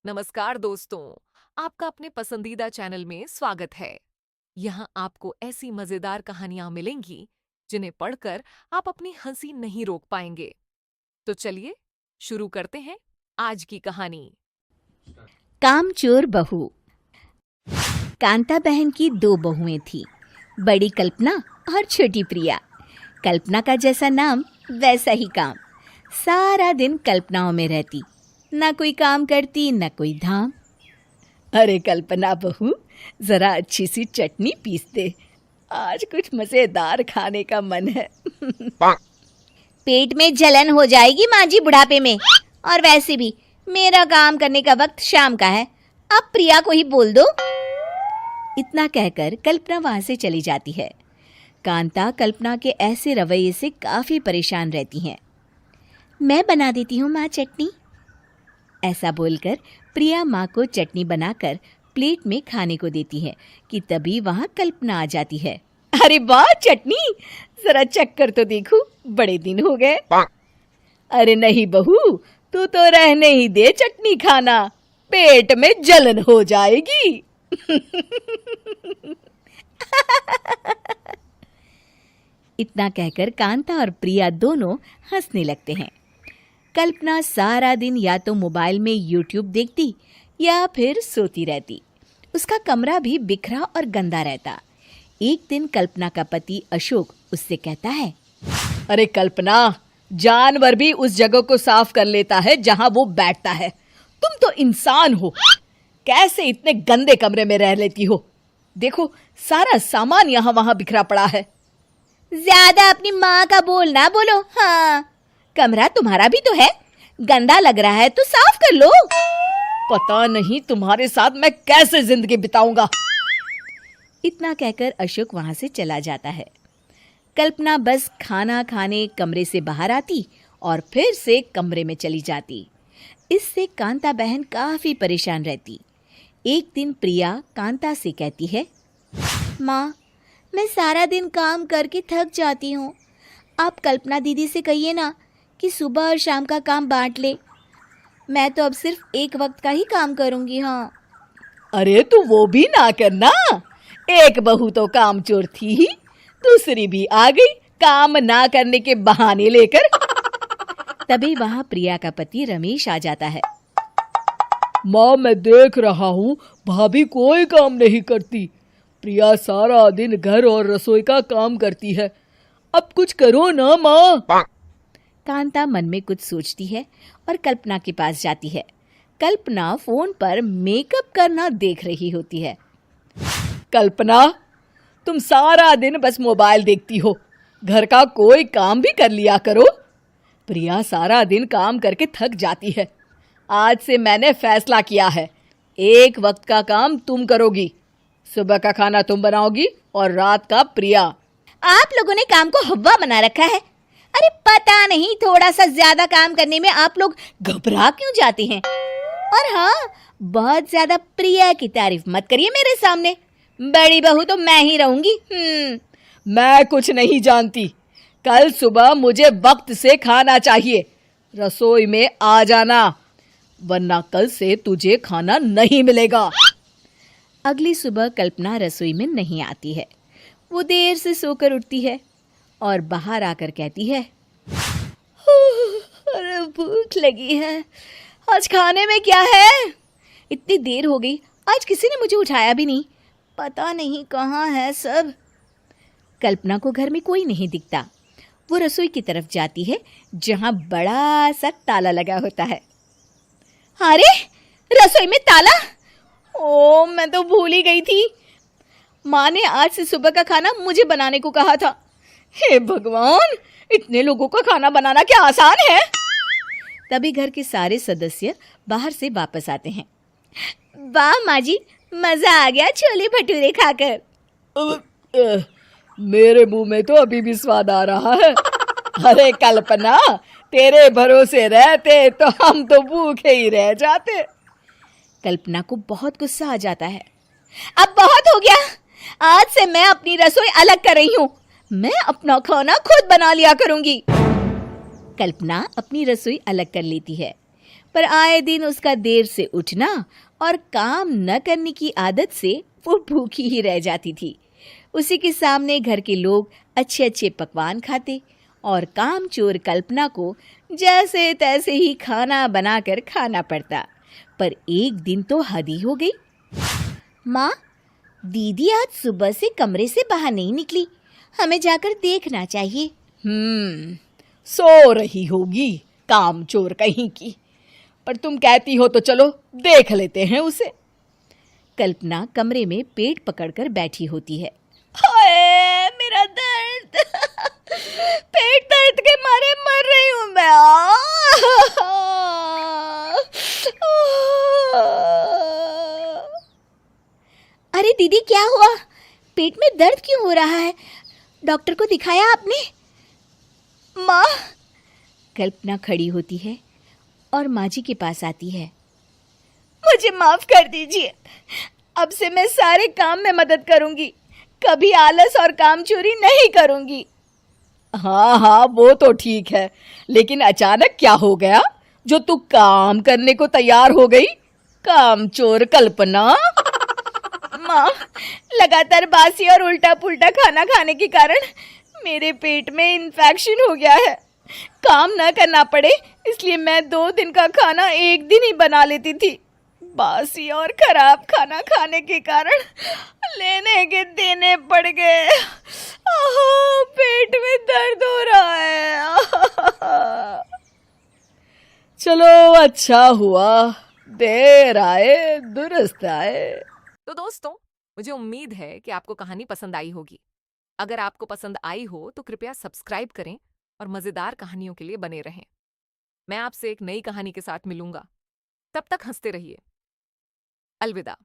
नमस्कार दोस्तों, आपका अपने पसंदीदा चैनल में स्वागत है। यहाँ आपको ऐसी मजेदार कहानियां मिलेंगी जिन्हें पढ़कर आप अपनी हंसी नहीं रोक पाएंगे। तो चलिए शुरू करते हैं आज की कहानी। कामचोर बहू। कांता बहन की दो बहुएं थीं, बड़ी कल्पना और छोटी प्रिया। कल्पना का जैसा नाम वैसा ही काम। सारा दिन कल्पनाओं में रहती, ना कोई काम करती न कोई धाम। अरे कल्पना बहू, जरा अच्छी सी चटनी पीस दे, आज कुछ मजेदार खाने का मन है। पेट में जलन हो जाएगी माँ जी बुढ़ापे में, और वैसे भी मेरा काम करने का वक्त शाम का है, अब प्रिया को ही बोल दो। इतना कहकर कल्पना वहां से चली जाती है। कांता कल्पना के ऐसे रवैये से काफी परेशान रहती हैं। मैं बना देती हूँ माँ चटनी, ऐसा बोलकर प्रिया माँ को चटनी बनाकर प्लेट में खाने को देती है कि तभी वहां कल्पना आ जाती है। अरे वाह चटनी, जरा चख कर तो देखूं, बड़े दिन हो गए। अरे नहीं बहू, तू तो रहने ही दे चटनी खाना, पेट में जलन हो जाएगी। इतना कहकर कांता और प्रिया दोनों हंसने लगते हैं। कल्पना सारा दिन या तो मोबाइल में यूट्यूब देखती या फिर सोती रहती। उसका कमरा भी बिखरा और गंदा रहता। एक दिन कल्पना का पति अशोक उससे कहता है, अरे कल्पना, जानवर भी उस जगह को साफ कर लेता है जहां वो बैठता है, तुम तो इंसान हो, कैसे इतने गंदे कमरे में रह लेती हो? देखो सारा सामान यहाँ वहां बिखरा पड़ा है। ज्यादा अपनी माँ का बोल ना बोलो। हाँ, कमरा तुम्हारा भी तो है, गंदा लग रहा है तो साफ कर लो। पता नहीं तुम्हारे साथ मैं कैसे जिंदगी बिताऊंगा। इतना कहकर अशोक वहां से चला जाता है। कल्पना बस खाना खाने कमरे से बाहर आती और फिर से कमरे में चली जाती। इससे कांता बहन काफी परेशान रहती। एक दिन प्रिया कांता से कहती है, माँ, मैं सारा दिन काम करके थक जाती हूँ, आप कल्पना दीदी से कहिए ना कि सुबह और शाम का काम बांट ले, मैं तो अब सिर्फ एक वक्त का ही काम करूँगी। हाँ। अरे तू वो भी ना करना, एक बहू तो कामचोर थी ही, दूसरी भी आ गई काम ना करने के बहाने लेकर। तभी वहां प्रिया का पति रमेश आ जाता है। माँ, मैं देख रहा हूँ भाभी कोई काम नहीं करती, प्रिया सारा दिन घर और रसोई का काम करती है, अब कुछ करो ना माँ। कांता मन में कुछ सोचती है और कल्पना के पास जाती है। कल्पना फोन पर मेकअप करना देख रही होती है। कल्पना, तुम सारा दिन बस मोबाइल देखती हो, घर का कोई काम भी कर लिया करो। प्रिया सारा दिन काम करके थक जाती है, आज से मैंने फैसला किया है, एक वक्त का काम तुम करोगी, सुबह का खाना तुम बनाओगी और रात का प्रिया। आप लोगों ने काम को हव्वा बना रखा है। अरे पता नहीं थोड़ा सा ज्यादा काम करने में आप लोग घबरा क्यों जाते हैं। और हाँ, बहुत ज्यादा प्रिया की तारीफ मत करिए मेरे सामने, बड़ी बहू तो मैं ही रहूंगी। मैं कुछ नहीं जानती, कल सुबह मुझे वक्त से खाना चाहिए, रसोई में आ जाना, वरना कल से तुझे खाना नहीं मिलेगा। अगली सुबह कल्पना रसोई में नहीं आती है। वो देर से सोकर उठती है और बाहर आकर कहती है, अरे भूख लगी है, आज खाने में क्या है? इतनी देर हो गई, आज किसी ने मुझे उठाया भी नहीं, पता नहीं कहाँ है सब। कल्पना को घर में कोई नहीं दिखता। वो रसोई की तरफ जाती है जहां बड़ा सा ताला लगा होता है। अरे रसोई में ताला! ओ, मैं तो भूल ही गई थी, माँ ने आज से सुबह का खाना मुझे बनाने को कहा था। हे भगवान, इतने लोगों का खाना बनाना क्या आसान है? तभी घर के सारे सदस्य बाहर से वापस आते हैं। वाह माँ जी, मजा आ गया छोले भटूरे खाकर। मेरे मुंह में तो अभी भी स्वाद आ रहा है। अरे कल्पना, तेरे भरोसे रहते तो हम तो भूखे ही रह जाते। कल्पना को बहुत गुस्सा आ जाता है। अब बहुत हो गया, आज से मैं अपनी रसोई अलग कर रही हूँ, मैं अपना खाना खुद बना लिया करूंगी। कल्पना अपनी रसोई अलग कर लेती है, पर आए दिन उसका देर से उठना और काम न करने की आदत से वो भूखी ही रह जाती थी। उसी के सामने घर के लोग अच्छे अच्छे पकवान खाते और कामचोर कल्पना को जैसे तैसे ही खाना बनाकर खाना पड़ता। पर एक दिन तो हद ही हो गई। माँ, दीदी आज सुबह से कमरे से बाहर नहीं निकली, हमें जाकर देखना चाहिए। सो रही होगी कामचोर कहीं की। पर तुम कहती हो तो चलो देख लेते हैं उसे। कल्पना कमरे में पेट पकड़कर बैठी होती है। हाय मेरा दर्द पेट दर्द के मारे मर रही हूं मैं। अरे दीदी, क्या हुआ? पेट में दर्द क्यों हो रहा है? डॉक्टर को दिखाया आपने? माँ, कल्पना खड़ी होती है और माँ जी के पास आती है। मुझे माफ कर दीजिए। अब से मैं सारे काम में मदद करूंगी, कभी आलस और काम चोरी नहीं करूंगी। हाँ हाँ, वो तो ठीक है, लेकिन अचानक क्या हो गया जो तू काम करने को तैयार हो गई? कामचोर कल्पना। माँ, लगातार बासी और उल्टा पुल्टा खाना खाने के कारण मेरे पेट में इन्फेक्शन हो गया है। काम न करना पड़े इसलिए मैं 2 दिन का खाना एक दिन ही बना लेती थी। बासी और खराब खाना खाने के कारण लेने के देने पड़ गए। पेट में दर्द हो रहा है। चलो, अच्छा हुआ, देर आए दुरुस्त आए। तो दोस्तों, मुझे उम्मीद है कि आपको कहानी पसंद आई होगी। अगर आपको पसंद आई हो तो कृपया सब्सक्राइब करें और मजेदार कहानियों के लिए बने रहें। मैं आपसे एक नई कहानी के साथ मिलूंगा। तब तक हंसते रहिए। अलविदा।